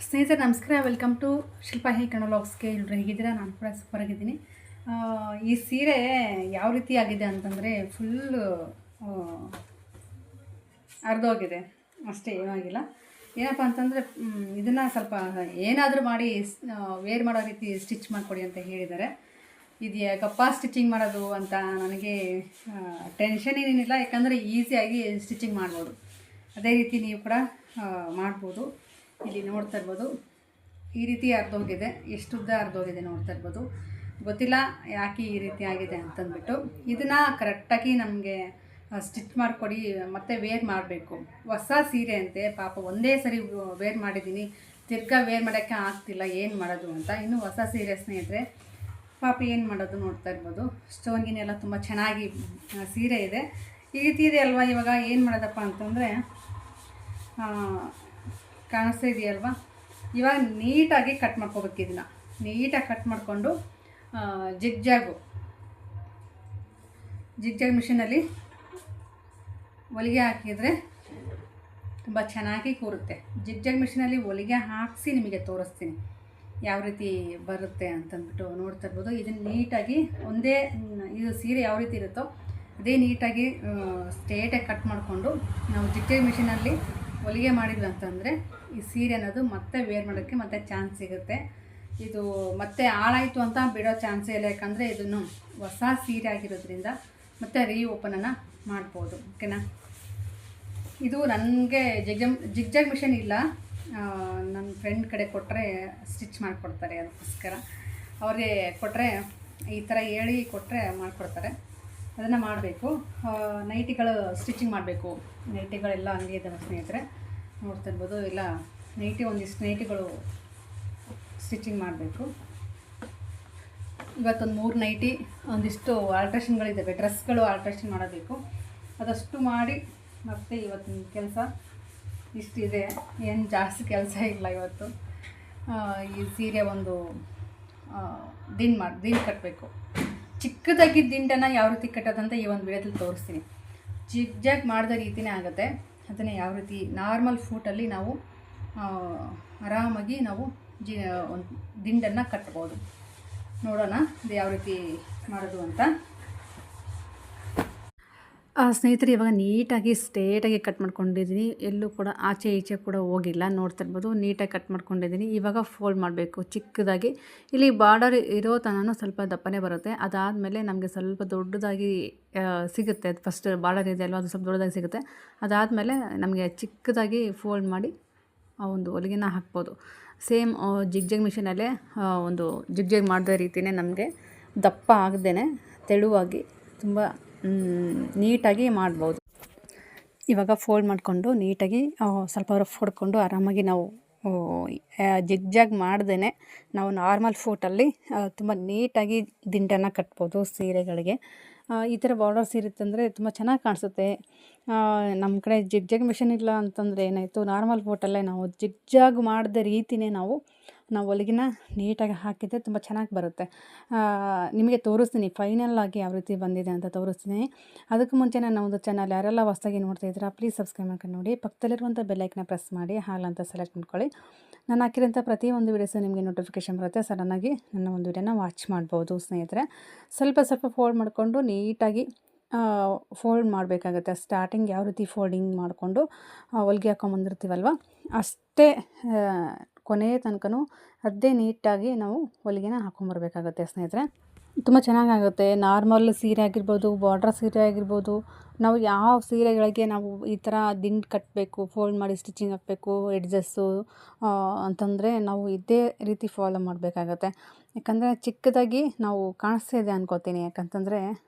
ಸ್ನೇಹಿತರೆ ನಮಸ್ಕಾರ, welcome to Shilpa ಹೇ ಕನ್ನಡ ಎಲ್ಲರೂ ಹೇಗಿದ್ದೀರಾ? ನಾನು ಕೂಡ ಸೂಪರ್ ಆಗಿದ್ದೀನಿ. ಈ ಸೀರೆ ಯಾವ ರೀತಿ ಆಗಿದೆ ಅಂತಂದರೆ ಫುಲ್ಲು ಅರ್ಧೋಗಿದೆ ಅಷ್ಟೇ, ಏನೂ ಆಗಿಲ್ಲ. ಏನಪ್ಪ ಅಂತಂದರೆ ಇದನ್ನು ಸ್ವಲ್ಪ ಏನಾದರೂ ಮಾಡಿ ವೇರ್ ಮಾಡೋ ರೀತಿ ಸ್ಟಿಚ್ ಮಾಡಿಕೊಡಿ ಅಂತ ಹೇಳಿದ್ದಾರೆ. ಇದು ಯಾಕಪ್ಪ ಸ್ಟಿಚಿಂಗ್ ಮಾಡೋದು ಅಂತ ನನಗೆ ಟೆನ್ಷನ್ ಏನೇನಿಲ್ಲ, ಯಾಕಂದರೆ ಈಸಿಯಾಗಿ ಸ್ಟಿಚಿಂಗ್ ಮಾಡ್ಬೋದು. ಅದೇ ರೀತಿ ನೀವು ಕೂಡ ಮಾಡ್ಬೋದು. ಇಲ್ಲಿ ನೋಡ್ತಾ ಇರ್ಬೋದು, ಈ ರೀತಿ ಅರ್ಧೋಗಿದೆ, ಎಷ್ಟು ಉದ್ದ ಅರ್ಧೋಗಿದೆ ನೋಡ್ತಾ ಇರ್ಬೋದು. ಗೊತ್ತಿಲ್ಲ ಯಾಕೆ ಈ ರೀತಿ ಆಗಿದೆ ಅಂತಂದ್ಬಿಟ್ಟು. ಇದನ್ನು ಕರೆಕ್ಟಾಗಿ ನಮಗೆ ಸ್ಟಿಚ್ ಮಾಡಿಕೊಡಿ, ಮತ್ತು ವೇರ್ ಮಾಡಬೇಕು. ಹೊಸ ಸೀರೆ ಅಂತೆ, ಪಾಪ ಒಂದೇ ಸರಿ ವೇರ್ ಮಾಡಿದ್ದೀನಿ, ತಿರ್ಗಾ ವೇರ್ ಮಾಡೋಕ್ಕೆ ಆಗ್ತಿಲ್ಲ, ಏನು ಮಾಡೋದು ಅಂತ. ಇನ್ನೂ ಹೊಸ ಸೀರೆ ಸ್ನೇಹಿತರೆ, ಪಾಪ ಏನು ಮಾಡೋದು ನೋಡ್ತಾ ಇರ್ಬೋದು. ಸ್ಟೋನ್ಗಿನೆಲ್ಲ ತುಂಬ ಚೆನ್ನಾಗಿ ಸೀರೆ ಇದೆ. ಈ ರೀತಿ ಇದೆ ಅಲ್ವಾ. ಇವಾಗ ಏನು ಮಾಡೋದಪ್ಪ ಅಂತಂದರೆ, ಕಾಣಿಸ್ತಾ ಇದೆಯಲ್ವಾ, ಇವಾಗ ನೀಟಾಗಿ ಕಟ್ ಮಾಡ್ಕೋಬೇಕು. ಇದನ್ನು ನೀಟಾಗಿ ಕಟ್ ಮಾಡಿಕೊಂಡು ಜಿಗ್ಜಾಗ್ ಮಿಷಿನಲ್ಲಿ ಹೊಲಿಗೆ ಹಾಕಿದರೆ ತುಂಬ ಚೆನ್ನಾಗಿ ಕೂರುತ್ತೆ. ಜಿಗ್ಜಾಗ್ ಮಿಷಿನಲ್ಲಿ ಹೊಲಿಗೆ ಹಾಕಿಸಿ ನಿಮಗೆ ತೋರಿಸ್ತೀನಿ ಯಾವ ರೀತಿ ಬರುತ್ತೆ ಅಂತಂದ್ಬಿಟ್ಟು. ನೋಡ್ತಾ ಇರ್ಬೋದು, ಇದನ್ನು ನೀಟಾಗಿ ಒಂದೇ ಇದು ಸೀರೆ ಯಾವ ರೀತಿ ಇರುತ್ತೋ ಅದೇ ನೀಟಾಗಿ ಸ್ಟ್ರೇಟಾಗಿ ಕಟ್ ಮಾಡಿಕೊಂಡು ನಾವು ಜಿಗ್ಜಾಗ್ ಮಿಷಿನಲ್ಲಿ ಹೊಲಿಗೆ ಮಾಡಿದ್ವಿ ಅಂತಂದರೆ ಈ ಸೀರೆ ಅನ್ನೋದು ಮತ್ತೆ ವೇರ್ ಮಾಡೋಕ್ಕೆ ಮತ್ತೆ ಚಾನ್ಸ್ ಸಿಗುತ್ತೆ. ಇದು ಮತ್ತೆ ಹಾಳಾಯಿತು ಅಂತ ಬಿಡೋ ಚಾನ್ಸೇ ಇಲ್ಲ, ಯಾಕಂದರೆ ಇದನ್ನು ಹೊಸ ಸೀರೆ ಆಗಿರೋದ್ರಿಂದ ಮತ್ತೆ ಓಪನನ್ನು ಮಾಡ್ಬೋದು. ಓಕೆನಾ. ಇದು ನನಗೆ ಜಿಗ್ಜಾಗ್ ಮಿಷನ್ ಇಲ್ಲ, ನನ್ನ ಫ್ರೆಂಡ್ ಕಡೆ ಕೊಟ್ಟರೆ ಸ್ಟಿಚ್ ಮಾಡಿಕೊಡ್ತಾರೆ. ಅದಕ್ಕೋಸ್ಕರ ಅವ್ರಿಗೆ ಕೊಟ್ಟರೆ ಈ ಥರ ಹೇಳಿ ಕೊಟ್ಟರೆ ಮಾಡಿಕೊಡ್ತಾರೆ. ಅದನ್ನು ಮಾಡಬೇಕು. ನೈಟಿಗಳು ಸ್ಟಿಚಿಂಗ್ ಮಾಡಬೇಕು. ನೈಟಿಗಳೆಲ್ಲ ಹಂಗೆ ಇದ್ದಾವೆ ಸ್ನೇಹಿತರೆ, ನೋಡ್ತಾ ಇರ್ಬೋದು. ಇಲ್ಲ ಒಂದಿಷ್ಟು ನೈಟಿಗಳು ಸ್ಟಿಚಿಂಗ್ ಮಾಡಬೇಕು. ಇವತ್ತೊಂದು 3 ನೈಟಿ, ಒಂದಿಷ್ಟು ಆಲ್ಟ್ರೇಷನ್ಗಳಿದ್ದಾವೆ, ಡ್ರೆಸ್ಗಳು ಆಲ್ಟ್ರೇಷನ್ ಮಾಡಬೇಕು. ಅದಷ್ಟು ಮಾಡಿ ಮತ್ತು ಇವತ್ತಿನ ಕೆಲಸ ಇಷ್ಟಿದೆ, ಏನು ಜಾಸ್ತಿ ಕೆಲಸ ಇಲ್ಲ ಇವತ್ತು. ಈ ಸೀರೆ ಒಂದು ದಿಂಡು ಕಟ್ಟಬೇಕು. ಚಿಕ್ಕದಾಗಿ ದಿಂಡನ್ನು ಯಾವ ರೀತಿ ಕಟ್ಟೋದಂತ ಈ ಒಂದು ವಿಡಿಯೋದಲ್ಲಿ ತೋರಿಸ್ತೀನಿ. ಜಿಗ್ಜಾಗ್ ಮಾಡಿದ ರೀತಿಯೇ ಆಗುತ್ತೆ. ಅದನ್ನು ಯಾವ ರೀತಿ ನಾರ್ಮಲ್ ಫೂಟಲ್ಲಿ ನಾವು ಆರಾಮಾಗಿ ನಾವು ಒಂದು ದಿಂಡನ್ನು ಕಟ್ಬೋದು. ನೋಡೋಣ ಇದು ಯಾವ ರೀತಿ ಮಾಡೋದು ಅಂತ. ಸ್ನೇಹಿತರೆ, ಇವಾಗ ನೀಟಾಗಿ ಸ್ಟ್ರೇಟಾಗಿ ಕಟ್ ಮಾಡ್ಕೊಂಡಿದ್ದೀನಿ, ಎಲ್ಲೂ ಕೂಡ ಆಚೆ ಈಚೆ ಕೂಡ ಹೋಗಿಲ್ಲ. ನೋಡ್ತಾ ಇರ್ಬೋದು, ನೀಟಾಗಿ ಕಟ್ ಮಾಡ್ಕೊಂಡಿದ್ದೀನಿ. ಇವಾಗ ಫೋಲ್ಡ್ ಮಾಡಬೇಕು ಚಿಕ್ಕದಾಗಿ. ಇಲ್ಲಿ ಬಾರ್ಡರ್ ಇರೋ ತನಕ ಸ್ವಲ್ಪ ದಪ್ಪನೇ ಬರುತ್ತೆ. ಅದಾದಮೇಲೆ ನಮಗೆ ಸ್ವಲ್ಪ ದೊಡ್ಡದಾಗಿ ಸಿಗುತ್ತೆ. ಅದು ಫಸ್ಟ್ ಬಾರ್ಡರ್ ಇದೆ ಅಲ್ವಾ, ಅದು ಸ್ವಲ್ಪ ದೊಡ್ಡದಾಗಿ ಸಿಗುತ್ತೆ. ಅದಾದಮೇಲೆ ನಮಗೆ ಚಿಕ್ಕದಾಗಿ ಫೋಲ್ಡ್ ಮಾಡಿ ಒಂದು ಹೊಲಿಗೆನ ಹಾಕ್ಬೋದು. ಸೇಮ್ ಜಿಗ್ಜಾಗ್ ಮಿಷಿನಲ್ಲೇ ಒಂದು ಜಿಗ್ಜಾಗ್ ಮಾಡಿದ ರೀತಿಯೇ ನಮಗೆ ದಪ್ಪ ಆಗದೇ ತೆಳುವಾಗಿ ತುಂಬ ನೀಟಾಗಿ ಮಾಡ್ಬೋದು. ಇವಾಗ ಫೋಲ್ಡ್ ಮಾಡಿಕೊಂಡು ನೀಟಾಗಿ ಸ್ವಲ್ಪ ರಫ್ ಹೊಡ್ಕೊಂಡು ಆರಾಮಾಗಿ ನಾವು ಜಿಗ್ಜಾಗ್ ಮಾಡ್ದೇ ನಾವು ನಾರ್ಮಲ್ ಫೂಟಲ್ಲಿ ತುಂಬ ನೀಟಾಗಿ ದಿಂಡನ್ನು ಕಟ್ಬೋದು ಸೀರೆಗಳಿಗೆ. ಈ ಥರ ಬಾರ್ಡರ್ಸ್ ಇರುತ್ತಂದರೆ ತುಂಬ ಚೆನ್ನಾಗಿ ಕಾಣಿಸುತ್ತೆ. ನಮ್ಮ ಕಡೆ ಜಿಗ್ಜಾಗ್ ಮಿಷನ್ ಇಲ್ಲ ಅಂತಂದರೆ ಏನಾಯಿತು, ನಾರ್ಮಲ್ ಫೋಟಲ್ಲೇ ನಾವು ಜಿಗ್ಜಾಗ್ ಮಾಡಿದ ರೀತಿಯೇ ನಾವು ಹೊಲಿಗೆನ ನೀಟಾಗಿ ಹಾಕಿದರೆ ತುಂಬ ಚೆನ್ನಾಗಿ ಬರುತ್ತೆ. ನಿಮಗೆ ತೋರಿಸ್ತೀನಿ ಫೈನಲ್ ಆಗಿ ಯಾವ ರೀತಿ ಬಂದಿದೆ ಅಂತ ತೋರಿಸ್ತೀನಿ. ಅದಕ್ಕೂ ಮುಂಚೆ ನನ್ನ ಒಂದು ಚಾನಲ್ ಯಾರೆಲ್ಲ ಹೊಸದಾಗಿ ನೋಡ್ತಾ ಇದ್ದೀರಾ ಪ್ಲೀಸ್ ಸಬ್ಸ್ಕ್ರೈಬ್ ಮಾಡ್ಕೊಂಡು ನೋಡಿ. ಪಕ್ಕದಲ್ಲಿರುವಂಥ ಬೆಲ್ಲೈಕನ್ನ ಪ್ರೆಸ್ ಮಾಡಿ ಹಾಲ್ ಅಂತ ಸೆಲೆಕ್ಟ್ ಮಾಡ್ಕೊಳ್ಳಿ. ನಾನು ಹಾಕಿರೋಂಥ ಪ್ರತಿಯೊಂದು ವೀಡಿಯೋಸು ನಿಮಗೆ ನೋಟಿಫಿಕೇಷನ್ ಬರುತ್ತೆ. ಸಡನ್ನಾಗಿ ನನ್ನ ಒಂದು ವಿಡಿಯೋನ ವಾಚ್ ಮಾಡ್ಬೋದು ಸ್ನೇಹಿತರೆ. ಸ್ವಲ್ಪ ಫೋಲ್ಡ್ ಮಾಡಿಕೊಂಡು ನೀಟಾಗಿ ಫೋಲ್ಡ್ ಮಾಡಬೇಕಾಗತ್ತೆ. ಸ್ಟಾರ್ಟಿಂಗ್ ಯಾವ ರೀತಿ ಫೋಲ್ಡಿಂಗ್ ಮಾಡಿಕೊಂಡು ಹೊಲಿಗೆ ಹಾಕೊಂಬಂದಿರ್ತೀವಲ್ವ ಅಷ್ಟೇ ಕೊನೆಯ ತನಕನೂ ಅದೇ ನೀಟಾಗಿ ನಾವು ಹೊಲಿಗೆನ ಹಾಕೊಂಬರ್ಬೇಕಾಗತ್ತೆ ಸ್ನೇಹಿತರೆ. ತುಂಬ ಚೆನ್ನಾಗಾಗುತ್ತೆ. ನಾರ್ಮಲ್ ಸೀರೆ ಆಗಿರ್ಬೋದು, ಬಾರ್ಡ್ರ್ ಸೀರೆ ಆಗಿರ್ಬೋದು, ನಾವು ಯಾವ ಸೀರೆಗಳಿಗೆ ನಾವು ಈ ಥರ ದಿಂಡು ಕಟ್ಟಬೇಕು, ಫೋಲ್ಡ್ ಮಾಡಿ ಸ್ಟಿಚಿಂಗ್ ಹಾಕಬೇಕು, ಎಡ್ಜಸ್ಸು ಅಂತಂದರೆ ನಾವು ಇದೇ ರೀತಿ ಫಾಲೋ ಮಾಡಬೇಕಾಗತ್ತೆ. ಯಾಕಂದರೆ ಚಿಕ್ಕದಾಗಿ ನಾವು ಕಾಣಿಸ್ತಾ ಇದೆ ಅನ್ಕೋತೀನಿ, ಯಾಕಂತಂದರೆ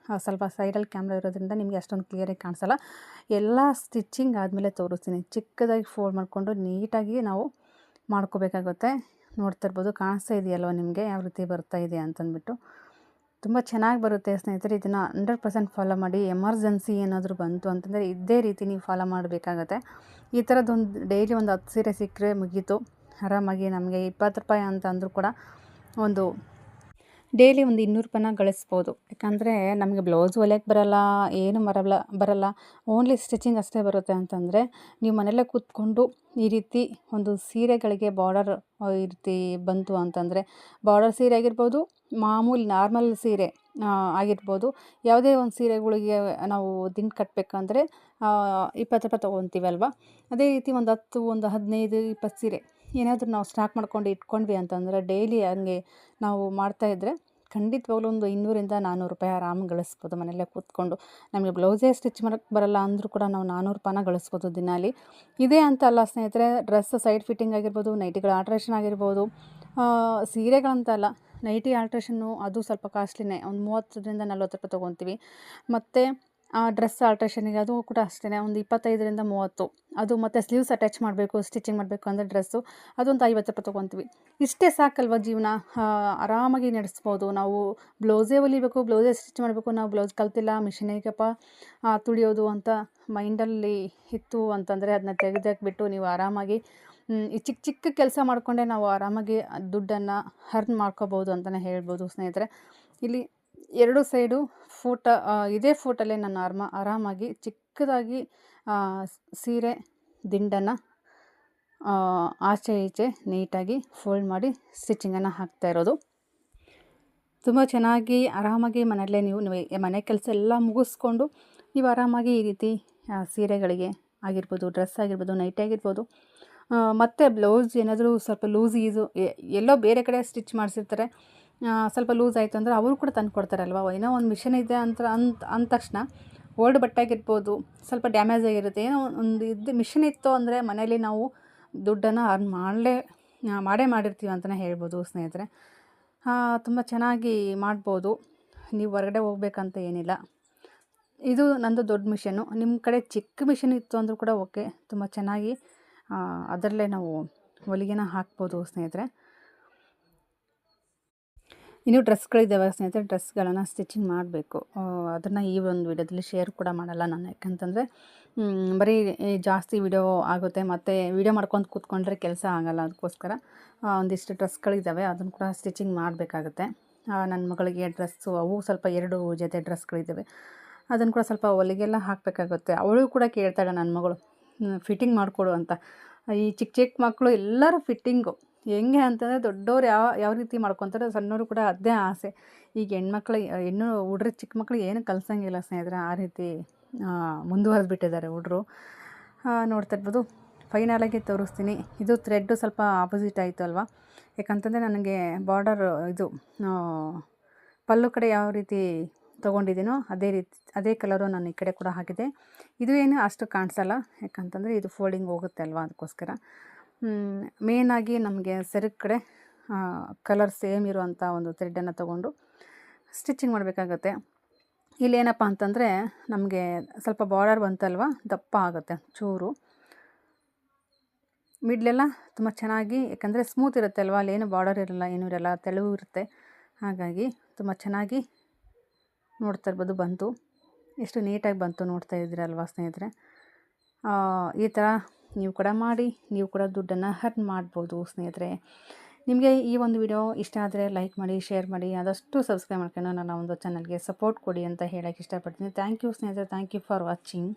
ಸ್ವಲ್ಪ ಸೈಡಲ್ಲಿ ಕ್ಯಾಮ್ರಾ ಇರೋದ್ರಿಂದ ನಿಮಗೆ ಅಷ್ಟೊಂದು ಕ್ಲಿಯರಾಗಿ ಕಾಣಿಸಲ್ಲ. ಎಲ್ಲ ಸ್ಟಿಚಿಂಗ್ ಆದಮೇಲೆ ತೋರಿಸ್ತೀನಿ. ಚಿಕ್ಕದಾಗಿ ಫೋಲ್ಡ್ ಮಾಡಿಕೊಂಡು ನೀಟಾಗಿ ನಾವು ಮಾಡ್ಕೋಬೇಕಾಗುತ್ತೆ. ನೋಡ್ತಾ ಇರ್ಬೋದು, ಕಾಣಿಸ್ತಾ ಇದೆಯಲ್ವ ನಿಮಗೆ ಯಾವ ರೀತಿ ಬರ್ತಾ ಇದೆ ಅಂತಂದ್ಬಿಟ್ಟು. ತುಂಬ ಚೆನ್ನಾಗಿ ಬರುತ್ತೆ ಸ್ನೇಹಿತರೆ. ಇದನ್ನು 100% ಫಾಲೋ ಮಾಡಿ. ಎಮರ್ಜೆನ್ಸಿ ಏನಾದರೂ ಬಂತು ಅಂತಂದರೆ ಇದೇ ರೀತಿ ನೀವು ಫಾಲೋ ಮಾಡಬೇಕಾಗತ್ತೆ. ಈ ಥರದ್ದೊಂದು ಡೈಲಿ ಒಂದು 10 ಸೀರೆ ಸಿಕ್ಕರೆ ಮುಗೀತು. ಆರಾಮಾಗಿ ನಮಗೆ 20 ರೂಪಾಯಿ ಅಂತ ಅಂದರೂ ಕೂಡ ಒಂದು ಡೈಲಿ ಒಂದು 200 ರೂಪಾಯಿನ ಗಳಿಸ್ಬೋದು. ಯಾಕಂದರೆ ನಮಗೆ ಬ್ಲೌಸ್ ಹೊಲಿಯಕ್ಕೆ ಬರಲ್ಲ, ಏನು ಬರಲ್ಲ, ಓನ್ಲಿ ಸ್ಟಿಚಿಂಗ್ ಅಷ್ಟೇ ಬರುತ್ತೆ ಅಂತಂದರೆ ನೀವು ಮನೆಯಲ್ಲೇ ಕೂತ್ಕೊಂಡು ಈ ರೀತಿ ಒಂದು ಸೀರೆಗಳಿಗೆ ಬಾರ್ಡರ್ ಈ ರೀತಿ ಬಂತು ಅಂತಂದರೆ, ಬಾರ್ಡರ್ ಸೀರೆ ಆಗಿರ್ಬೋದು, ಮಾಮೂಲಿ ನಾರ್ಮಲ್ ಸೀರೆ ಆಗಿರ್ಬೋದು, ಯಾವುದೇ ಒಂದು ಸೀರೆಗಳಿಗೆ ನಾವು ದಿಂಡು ಕಟ್ಟಬೇಕಂದ್ರೆ 20 ರೂಪಾಯಿ ತೊಗೊತೀವಲ್ವ. ಅದೇ ರೀತಿ ಒಂದು 10, ಒಂದು 15, 20 ಸೀರೆ ಏನಾದರೂ ನಾವು ಸ್ಟಾಕ್ ಮಾಡ್ಕೊಂಡು ಇಟ್ಕೊಂಡ್ವಿ ಅಂತಂದರೆ ಡೈಲಿ ಹಂಗೆ ನಾವು ಮಾಡ್ತಾಯಿದ್ರೆ ಖಂಡಿತವಾಗ್ಲೂ ಒಂದು 200 ರಿಂದ 400 ರೂಪಾಯಿ ಆರಾಮಾಗಿ ಗಳಿಸ್ಬೋದು ಮನೆಯಲ್ಲೇ ಕೂತ್ಕೊಂಡು. ನಮಗೆ ಬ್ಲೌಸೇ ಸ್ಟಿಚ್ ಮಾಡೋಕ್ಕೆ ಬರಲ್ಲ ಅಂದರೂ ಕೂಡ ನಾವು 400 ರೂಪಾಯಿನ ಗಳಿಸ್ಬೋದು ದಿನಾಲಿ. ಇದೇ ಅಂತ ಅಲ್ಲ ಸ್ನೇಹಿತರೆ, ಡ್ರೆಸ್ ಸೈಡ್ ಫಿಟ್ಟಿಂಗ್ ಆಗಿರ್ಬೋದು, ನೈಟಿಗಳ ಆಲ್ಟ್ರೇಷನ್ ಆಗಿರ್ಬೋದು, ಸೀರೆಗಳಂತ ಅಲ್ಲ, ನೈಟಿ ಆಲ್ಟ್ರೇಷನ್ನು ಅದು ಸ್ವಲ್ಪ ಕಾಸ್ಟ್ಲಿನೇ, ಒಂದು 30 ರಿಂದ 40 ರೂಪಾಯಿ ತೊಗೊತೀವಿ. ಮತ್ತು ಡ್ರೆಸ್ ಆಲ್ಟ್ರೇಷನಿಗೆ ಅದು ಕೂಡ ಅಷ್ಟೇ, ಒಂದು 25 ರಿಂದ 30. ಅದು ಮತ್ತು ಸ್ಲೀವ್ಸ್ ಅಟ್ಯಾಚ್ ಮಾಡಬೇಕು, ಸ್ಟಿಚಿಂಗ್ ಮಾಡಬೇಕು ಅಂದರೆ ಡ್ರೆಸ್ಸು ಅದೊಂದು 50 ರೂಪಾಯಿ ತೊಗೊತೀವಿ. ಇಷ್ಟೇ ಸಾಕಲ್ವ ಜೀವನ, ಆರಾಮಾಗಿ ನಡೆಸ್ಬೋದು. ನಾವು ಬ್ಲೌಸೇ ಹೊಲಿಬೇಕು, ಬ್ಲೌಸೇ ಸ್ಟಿಚ್ ಮಾಡಬೇಕು, ನಾವು ಬ್ಲೌಸ್ ಕಲ್ತಿಲ್ಲ, ಮಿಷಿನ್ ಹೇಗಪ್ಪ ತುಳಿಯೋದು ಅಂತ ಮೈಂಡಲ್ಲಿ ಇತ್ತು ಅಂತಂದರೆ ಅದನ್ನ ತೆಗೆದಾಕ್ಬಿಟ್ಟು ನೀವು ಆರಾಮಾಗಿ ಈ ಚಿಕ್ಕ ಚಿಕ್ಕ ಕೆಲಸ ಮಾಡಿಕೊಂಡೇ ನಾವು ಆರಾಮಾಗಿ ದುಡ್ಡನ್ನು ಅರ್ನ್ ಮಾಡ್ಕೋಬೋದು ಅಂತಲೇ ಹೇಳ್ಬೋದು ಸ್ನೇಹಿತರೆ. ಇಲ್ಲಿ 2 ಸೈಡು ಇದೇ ಫೂಟಲ್ಲೇ ನಾನು ಆರಾಮಾಗಿ ಚಿಕ್ಕದಾಗಿ ಸೀರೆ ದಿಂಡನ್ನು ಆಚೆ ಈಚೆ ನೀಟಾಗಿ ಫೋಲ್ಡ್ ಮಾಡಿ ಸ್ಟಿಚಿಂಗನ್ನು ಹಾಕ್ತಾ ಇರೋದು. ತುಂಬ ಚೆನ್ನಾಗಿ ಆರಾಮಾಗಿ ಮನೆಯಲ್ಲೇ ನೀವು ಮನೆ ಕೆಲಸ ಎಲ್ಲ ಮುಗಿಸ್ಕೊಂಡು ನೀವು ಆರಾಮಾಗಿ ಈ ರೀತಿ ಸೀರೆಗಳಿಗೆ ಆಗಿರ್ಬೋದು, ಡ್ರೆಸ್ ಆಗಿರ್ಬೋದು, ನೈಟಿ ಆಗಿರ್ಬೋದು, ಮತ್ತು ಬ್ಲೌಸ್ ಏನಾದರೂ ಸ್ವಲ್ಪ ಲೂಸ್ ಎಲ್ಲೋ ಬೇರೆ ಕಡೆ ಸ್ಟಿಚ್ ಮಾಡಿಸಿರ್ತಾರೆ, ಸ್ವಲ್ಪ ಲೂಸ್ ಆಯಿತು ಅಂದರೆ ಅವರು ಕೂಡ ತಂದು ಕೊಡ್ತಾರಲ್ವ. ಏನೋ ಒಂದು ಮಿಷನ್ ಇದೆ ಅಂದ ತಕ್ಷಣ ಓಲ್ಡ್ ಬಟ್ಟೆ ಆಗಿರ್ಬೋದು, ಸ್ವಲ್ಪ ಡ್ಯಾಮೇಜ್ ಆಗಿರುತ್ತೆ, ಏನೋ ಒಂದು ಮಿಷನ್ ಇತ್ತು ಅಂದರೆ ಮನೇಲಿ ನಾವು ದುಡ್ಡನ್ನು ಅರ್ನ್ ಮಾಡೇ ಮಾಡಿರ್ತೀವಿ ಅಂತಲೇ ಹೇಳ್ಬೋದು ಸ್ನೇಹಿತರೆ. ತುಂಬ ಚೆನ್ನಾಗಿ ಮಾಡ್ಬೋದು, ನೀವು ಹೊರಗಡೆ ಹೋಗ್ಬೇಕಂತ ಏನಿಲ್ಲ. ಇದು ನಂದು ದೊಡ್ಡ ಮಿಷನ್ನು, ನಿಮ್ಮ ಕಡೆ ಚಿಕ್ಕ ಮಿಷನ್ ಇತ್ತು ಅಂದರೂ ಕೂಡ ಓಕೆ, ತುಂಬ ಚೆನ್ನಾಗಿ ಅದರಲ್ಲೇ ನಾವು ಹೊಲಿಗೆನ ಹಾಕ್ಬೋದು ಸ್ನೇಹಿತರೆ. ಇನ್ನು ಡ್ರೆಸ್ಗಳಿದ್ದಾವೆ ಸ್ನೇಹಿತರೆ, ಡ್ರೆಸ್ಗಳನ್ನು ಸ್ಟಿಚಿಂಗ್ ಮಾಡಬೇಕು. ಅದನ್ನು ಈ ಒಂದು ವಿಡಿಯೋದಲ್ಲಿ ಶೇರ್ ಕೂಡ ಮಾಡಲ್ಲ ನಾನು, ಯಾಕಂತಂದರೆ ಬರೀ ಜಾಸ್ತಿ ವಿಡಿಯೋ ಆಗುತ್ತೆ, ಮತ್ತು ವಿಡಿಯೋ ಮಾಡ್ಕೊಂಡು ಕೂತ್ಕೊಂಡ್ರೆ ಕೆಲಸ ಆಗಲ್ಲ. ಅದಕ್ಕೋಸ್ಕರ ಒಂದಿಷ್ಟು ಡ್ರೆಸ್ಗಳಿದ್ದಾವೆ, ಅದನ್ನು ಕೂಡ ಸ್ಟಿಚಿಂಗ್ ಮಾಡಬೇಕಾಗುತ್ತೆ. ನನ್ನ ಮಗಳಿಗೆ ಡ್ರೆಸ್ಸು ಅವು ಸ್ವಲ್ಪ 2 ಜೊತೆ ಡ್ರೆಸ್ಗಳಿದ್ದಾವೆ, ಅದನ್ನು ಕೂಡ ಸ್ವಲ್ಪ ಹೊಲಿಗೆಲ್ಲ ಹಾಕಬೇಕಾಗುತ್ತೆ. ಅವಳು ಕೂಡ ಕೇಳ್ತಾಳೆ ನನ್ನ ಮಗಳು, ಫಿಟ್ಟಿಂಗ್ ಮಾಡಿಕೊಡು ಅಂತ. ಈ ಚಿಕ್ಕ ಚಿಕ್ಕ ಮಕ್ಕಳು ಎಲ್ಲರೂ ಫಿಟ್ಟಿಂಗು ಹೆಂಗೆ ಅಂತಂದರೆ ದೊಡ್ಡವ್ರು ಯಾವ ರೀತಿ ಮಾಡ್ಕೊತಾರೆ, ಸಣ್ಣವರು ಕೂಡ ಅದೇ ಆಸೆ. ಈಗ ಹೆಣ್ಣು ಹುಡ್ರು ಚಿಕ್ಕ ಮಕ್ಳಿಗೆ ಏನು ಕಲ್ಸಂಗಿಲ್ಲ ಸ್ನೇಹಿತರೆ, ಆ ರೀತಿ ಮುಂದುವರೆದ್ಬಿಟ್ಟಿದ್ದಾರೆ ಹುಡ್ರು. ನೋಡ್ತಾ ಇರ್ಬೋದು, ಫೈನಲಾಗಿ ತೋರಿಸ್ತೀನಿ. ಇದು ಥ್ರೆಡ್ಡು ಸ್ವಲ್ಪ ಆಪೋಸಿಟ್ ಆಯಿತು ಅಲ್ವಾ, ಯಾಕಂತಂದರೆ ನನಗೆ ಬಾರ್ಡರ್ ಇದು ಪಲ್ಲು ಕಡೆ ಯಾವ ರೀತಿ ತೊಗೊಂಡಿದ್ದೀನೋ ಅದೇ ಕಲರು ನಾನು ಈ ಕಡೆ ಕೂಡ ಹಾಕಿದೆ. ಇದು ಏನು ಅಷ್ಟು ಕಾಣಿಸಲ್ಲ, ಯಾಕಂತಂದರೆ ಇದು ಫೋಲ್ಡಿಂಗ್ ಹೋಗುತ್ತೆ ಅಲ್ವಾ, ಅದಕ್ಕೋಸ್ಕರ. ಮೇಯ್ನಾಗಿ ನಮಗೆ ಸೆರಗು ಕಡೆ ಕಲರ್ ಸೇಮ್ ಇರುವಂಥ ಒಂದು ಥ್ರೆಡ್ಡನ್ನು ತೊಗೊಂಡು ಸ್ಟಿಚಿಂಗ್ ಮಾಡಬೇಕಾಗತ್ತೆ. ಇಲ್ಲೇನಪ್ಪ ಅಂತಂದರೆ ನಮಗೆ ಸ್ವಲ್ಪ ಬಾರ್ಡರ್ ಬಂತಲ್ವ, ದಪ್ಪ ಆಗುತ್ತೆ ಚೂರು. ಮಿಡ್ಲೆಲ್ಲ ತುಂಬ ಚೆನ್ನಾಗಿ, ಯಾಕಂದರೆ ಸ್ಮೂತ್ ಇರುತ್ತೆ ಅಲ್ವಾ, ಅಲ್ಲೇನು ಬಾರ್ಡರ್ ಇರಲ್ಲ, ಏನೂ ಇರಲ್ಲ, ತೆಳು ಇರುತ್ತೆ. ಹಾಗಾಗಿ ತುಂಬ ಚೆನ್ನಾಗಿ ನೋಡ್ತಾ ಇರ್ಬೋದು, ಬಂತು ಎಷ್ಟು ನೀಟಾಗಿ ಬಂತು, ನೋಡ್ತಾ ಇದ್ದೀರಲ್ವ ಸ್ನೇಹಿತರೆ. ಈ ಥರ ನೀವು ಕೂಡ ಮಾಡಿ, ನೀವು ಕೂಡ ದುಡ್ಡನ್ನು ಅರ್ನ್ ಮಾಡ್ಬೋದು ಸ್ನೇಹಿತರೆ. ನಿಮಗೆ ಈ ಒಂದು ವಿಡಿಯೋ ಇಷ್ಟ ಆದರೆ ಲೈಕ್ ಮಾಡಿ, ಶೇರ್ ಮಾಡಿ, ಆದಷ್ಟು ಸಬ್ಸ್ಕ್ರೈಬ್ ಮಾಡ್ಕೊಂಡು ನನ್ನ ಒಂದು ಚಾನಲ್ಗೆ ಸಪೋರ್ಟ್ ಕೊಡಿ ಅಂತ ಹೇಳೋಕ್ಕೆ ಇಷ್ಟಪಡ್ತೀನಿ. ಥ್ಯಾಂಕ್ ಯು ಸ್ನೇಹಿತರೆ, ಥ್ಯಾಂಕ್ ಯು ಫಾರ್ ವಾಚಿಂಗ್.